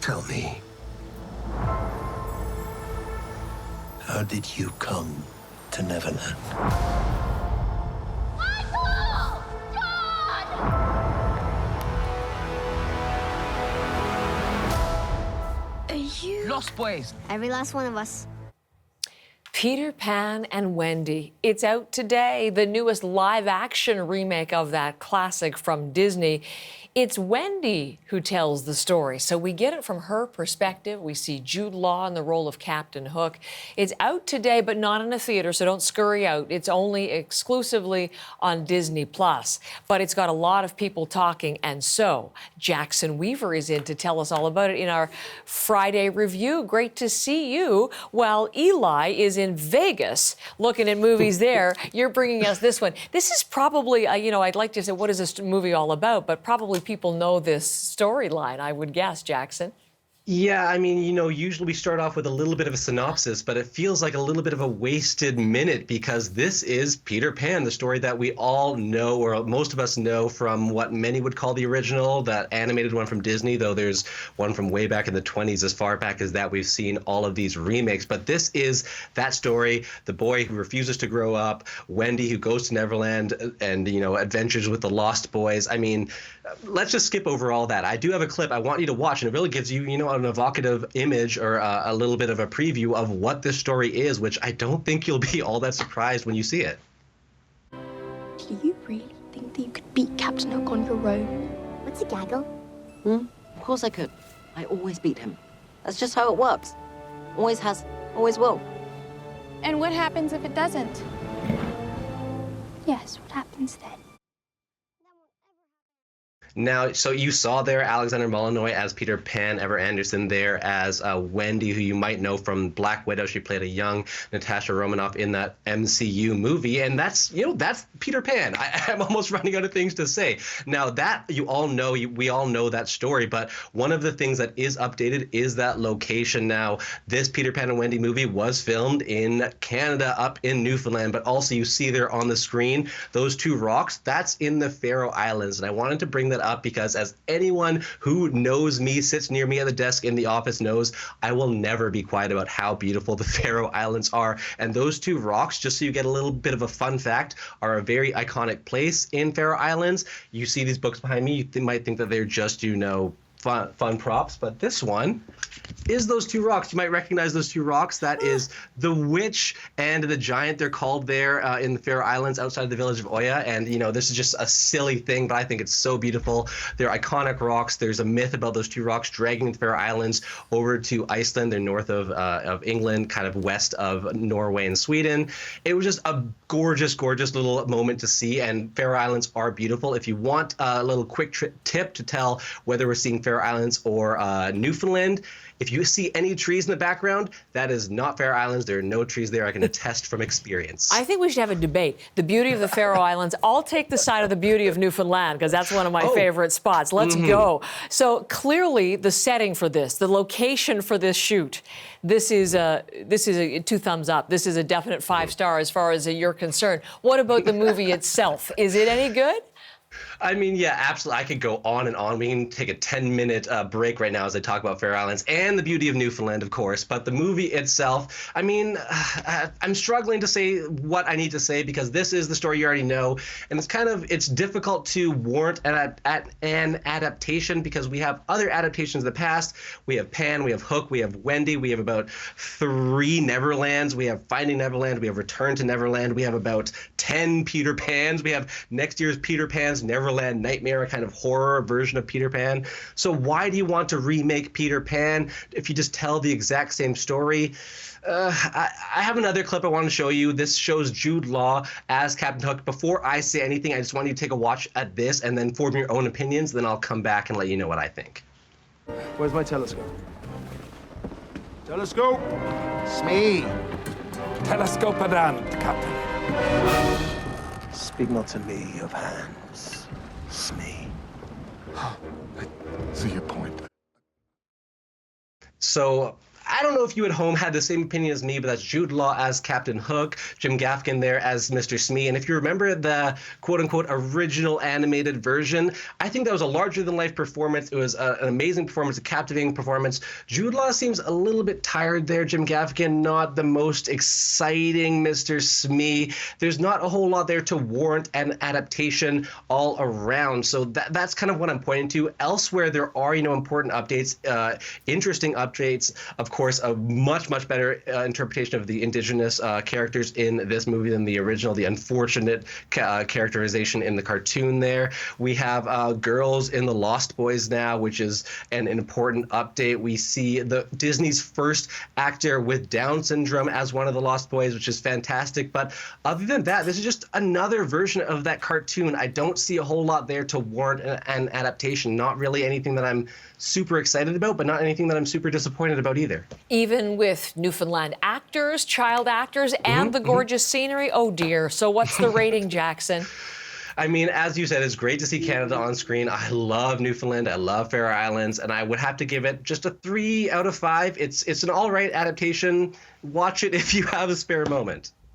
Tell me, how did you come to Neverland? Michael! John! Are you... Los pues. Every last one of us. Peter Pan and Wendy. It's out today, the newest live-action remake of that classic from Disney. It's Wendy who tells the story, so we get it from her perspective. We see Jude Law in the role of Captain Hook. It's out today, but not in a theater, so don't scurry out. It's only exclusively on Disney+. But it's got a lot of people talking, and so Jackson Weaver is in to tell us all about it in our Friday review. Great to see you. While Eli is in Vegas looking at movies there, you're bringing us this one. This is probably, I'd like to say, what is this movie all about? But probably people know this storyline, I would guess, Jackson. Yeah, I mean, usually we start off with a little bit of a synopsis, but it feels like a little bit of a wasted minute because this is Peter Pan, the story that we all know, or most of us know from what many would call the original, that animated one from Disney, though there's one from way back in the 20s, as far back as that we've seen all of these remakes. But this is that story, the boy who refuses to grow up, Wendy who goes to Neverland and, adventures with the Lost Boys. I mean, let's just skip over all that. I do have a clip I want you to watch, and it really gives you, an evocative image or a little bit of a preview of what this story is, which I don't think you'll be all that surprised when you see it. Do you really think that you could beat Captain Hook on your own? What's a gaggle? Of course I could. I always beat him. That's just how it works. Always has, always will. And what happens if it doesn't? Yes, what happens then? Now, so you saw there Alexander Molyneux as Peter Pan, Ever Anderson there as Wendy, who you might know from Black Widow. She played a young Natasha Romanoff in that MCU movie, and that's Peter Pan. I'm almost running out of things to say. Now that we all know that story, but one of the things that is updated is that location. Now, this Peter Pan and Wendy movie was filmed in Canada, up in Newfoundland, but also you see there on the screen those two rocks. That's in the Faroe Islands, and I wanted to bring that up because as anyone who knows me, sits near me at the desk in the office knows, I will never be quiet about how beautiful the Faroe Islands are. And those two rocks, just so you get a little bit of a fun fact, are a very iconic place in Faroe Islands. You see these books behind me, you might think that they're just, fun props, but this one is those two rocks. You might recognize those two rocks. That is the witch and the giant. They're called there in the Faroe Islands outside the village of Oya. And, this is just a silly thing, but I think it's so beautiful. They're iconic rocks. There's a myth about those two rocks dragging the Faroe Islands over to Iceland. They're north of England, kind of west of Norway and Sweden. It was just a gorgeous, gorgeous little moment to see. And Faroe Islands are beautiful. If you want a little quick tip to tell whether we're seeing Faroe Islands or Newfoundland, if you see any trees in the background, that is not Faroe Islands. There are no trees there. I can attest from experience. I think we should have a debate. The beauty of the Faroe Islands. I'll take the side of the beauty of Newfoundland because that's one of my favorite spots. Let's go. So clearly the setting for this, the location for this shoot, this is a 2 thumbs up. This is a definite 5-star as far as you're concerned. What about the movie itself? Is it any good? I mean, yeah, absolutely. I could go on and on. We can take a 10-minute break right now as I talk about Faroe Islands and the beauty of Newfoundland, of course. But the movie itself, I mean, I'm struggling to say what I need to say because this is the story you already know. And it's difficult to warrant an adaptation because we have other adaptations in the past. We have Pan, we have Hook, we have Wendy, we have about 3 Neverlands. We have Finding Neverland, we have Return to Neverland, we have about 10 Peter Pans. We have next year's Peter Pan's Neverland Nightmare, a kind of horror version of Peter Pan. So why do you want to remake Peter Pan if you just tell the exact same story? I have another clip I want to show you. This shows Jude Law as Captain Hook. Before I say anything, I just want you to take a watch at this and then form your own opinions. Then I'll come back and let you know what I think. Where's my telescope? Telescope! Smee! Telescope at hand, Captain. Speak not to me of hands, Smee. I see your point. So I don't know if you at home had the same opinion as me, but that's Jude Law as Captain Hook, Jim Gaffigan there as Mr. Smee. And if you remember the quote-unquote original animated version, I think that was a larger-than-life performance. It was an amazing performance, a captivating performance. Jude Law seems a little bit tired there. Jim Gaffigan, not the most exciting Mr. Smee. There's not a whole lot there to warrant an adaptation all around. So that's kind of what I'm pointing to. Elsewhere, there are, important updates, interesting updates. Of course, a much, much better interpretation of the indigenous characters in this movie than the original, the unfortunate characterization in the cartoon there. We have girls in the Lost Boys now, which is an important update. We see Disney's first actor with Down syndrome as one of the Lost Boys, which is fantastic. But other than that, this is just another version of that cartoon. I don't see a whole lot there to warrant an adaptation. Not really anything that I'm super excited about, but not anything that I'm super disappointed about either. Even with Newfoundland actors, child actors, and the gorgeous scenery? Oh dear. So what's the rating, Jackson? I mean, as you said, it's great to see Canada on screen. I love Newfoundland. I love Faroe Islands, and I would have to give it just a 3 out of 5. It's an all right adaptation. Watch it if you have a spare moment.